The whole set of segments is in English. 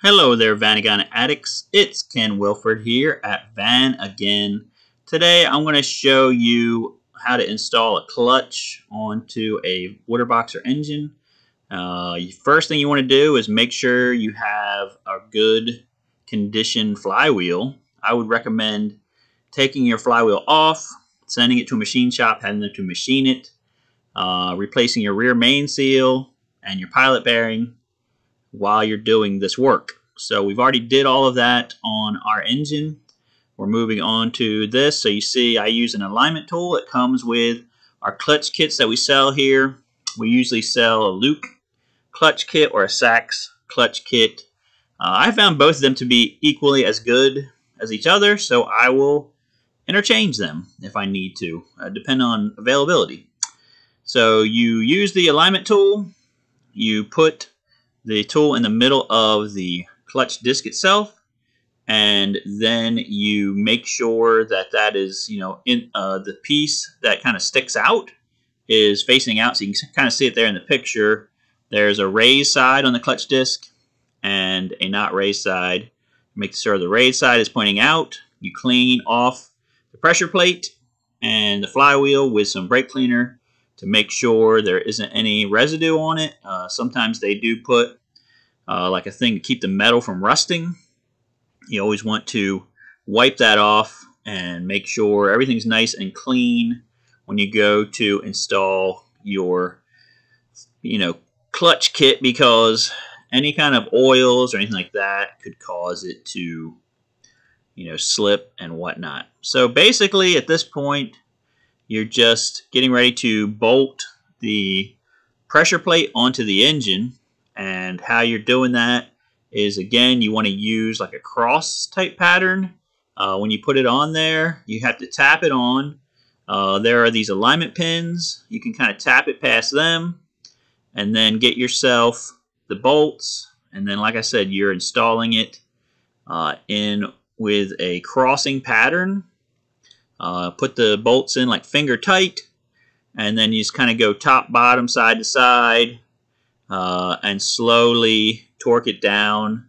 Hello there, Vanagon addicts. It's Ken Wilford here at Vanagon. Today I'm going to show you how to install a clutch onto a waterboxer engine. First thing you want to do is make sure you have a good condition flywheel. I would recommend taking your flywheel off, sending it to a machine shop, having them to machine it, replacing your rear main seal and your pilot bearing while you're doing this work. So we've already did all of that on our engine. We're moving on to this. So you see I use an alignment tool. It comes with our clutch kits that we sell here. We usually sell a Luke clutch kit or a Sachs clutch kit. I found both of them to be equally as good as each other, so I will interchange them if I need to, depending on availability. So you use the alignment tool. You put the tool in the middle of the clutch disc itself, and then you make sure that that is, in the piece that kind of sticks out is facing out, so you can kind of see it there in the picture. There's a raised side on the clutch disc and a not raised side. Make sure the raised side is pointing out. You clean off the pressure plate and the flywheel with some brake cleaner to make sure there isn't any residue on it. Sometimes they do put like a thing to keep the metal from rusting. You always want to wipe that off and make sure everything's nice and clean when you go to install your clutch kit, because any kind of oils or anything like that could cause it to slip and whatnot. So basically at this point you're just getting ready to bolt the pressure plate onto the engine, and how you're doing that is, again, you want to use like a cross type pattern. When you put it on there, you have to tap it on. There are these alignment pins. You can kind of tap it past them and then get yourself the bolts, and then like I said, you're installing it in with a crossing pattern. Put the bolts in like finger tight, and then you just kind of go top, bottom, side to side, and slowly torque it down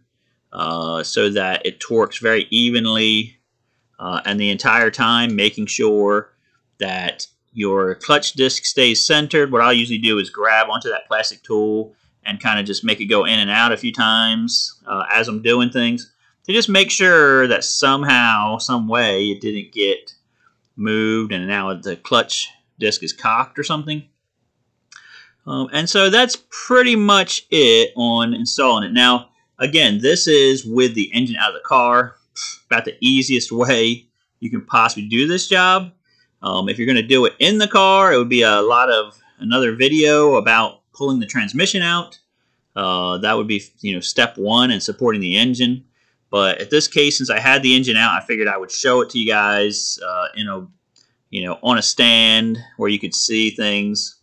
so that it torques very evenly, and the entire time making sure that your clutch disc stays centered. What I'll usually do is grab onto that plastic tool and kind of just make it go in and out a few times as I'm doing things, to just make sure that somehow, some way, it didn't get moved and now the clutch disc is cocked or something. And so that's pretty much it on installing it. Now, again, this is with the engine out of the car. About the easiest way you can possibly do this job. If you're going to do it in the car, it would be another video about pulling the transmission out. That would be step one in supporting the engine. But at this case, since I had the engine out, I figured I would show it to you guys on a stand where you could see things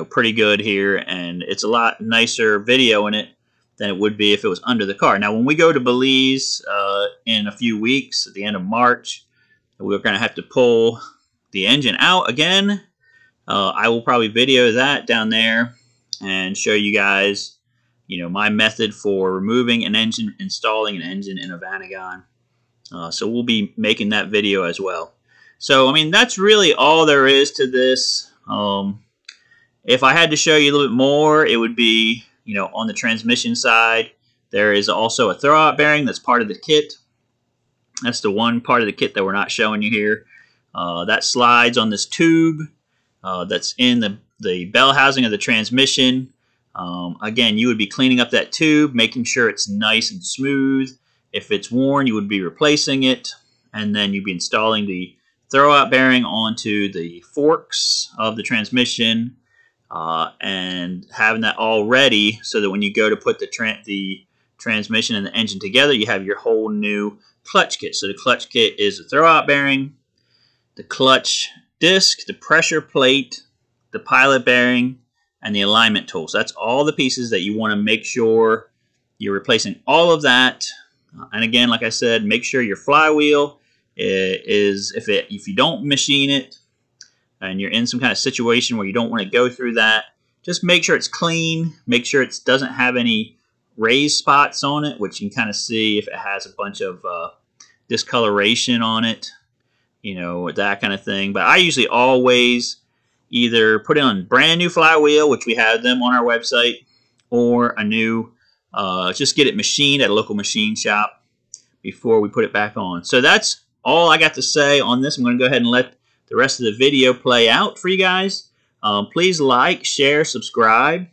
pretty good here, and it's a lot nicer video in it than it would be if it was under the car. Now when we go to Belize in a few weeks at the end of March, we're going to have to pull the engine out again. I will probably video that down there and show you guys my method for removing an engine, installing an engine in a Vanagon. So we'll be making that video as well. So I mean, that's really all there is to this. If I had to show you a little bit more, it would be, on the transmission side, there is also a throwout bearing that's part of the kit. That's the one part of the kit that we're not showing you here. That slides on this tube that's in the bell housing of the transmission. Again, you would be cleaning up that tube, making sure it's nice and smooth. If it's worn, you would be replacing it, and then you'd be installing the throwout bearing onto the forks of the transmission, and having that all ready so that when you go to put the transmission and the engine together, you have your whole new clutch kit. So the clutch kit is the throwout bearing, the clutch disc, the pressure plate, the pilot bearing, and the alignment tool. So that's all the pieces that you want to make sure you're replacing all of that. And again, like I said, make sure your flywheel is, if you don't machine it and you're in some kind of situation where you don't want to go through that, just make sure it's clean, make sure it doesn't have any raised spots on it, which you can kind of see if it has a bunch of discoloration on it, you know, that kind of thing. But I usually always either put it on brand new flywheel, which we have them on our website, or a new, just get it machined at a local machine shop before we put it back on. So that's all I got to say on this. I'm going to go ahead and let the rest of the video play out for you guys. Please like, share, subscribe,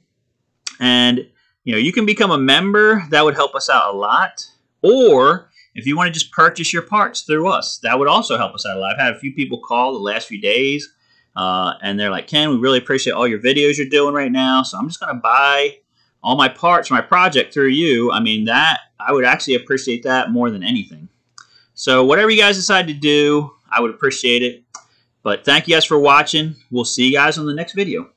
and you can become a member. That would help us out a lot. Or if you want to just purchase your parts through us, that would also help us out a lot. I've had a few people call the last few days, and they're like, Ken, we really appreciate all your videos you're doing right now, so I'm just going to buy all my parts for my project through you. I mean, that I would actually appreciate that more than anything. So whatever you guys decide to do, I would appreciate it. But thank you guys for watching. We'll see you guys on the next video.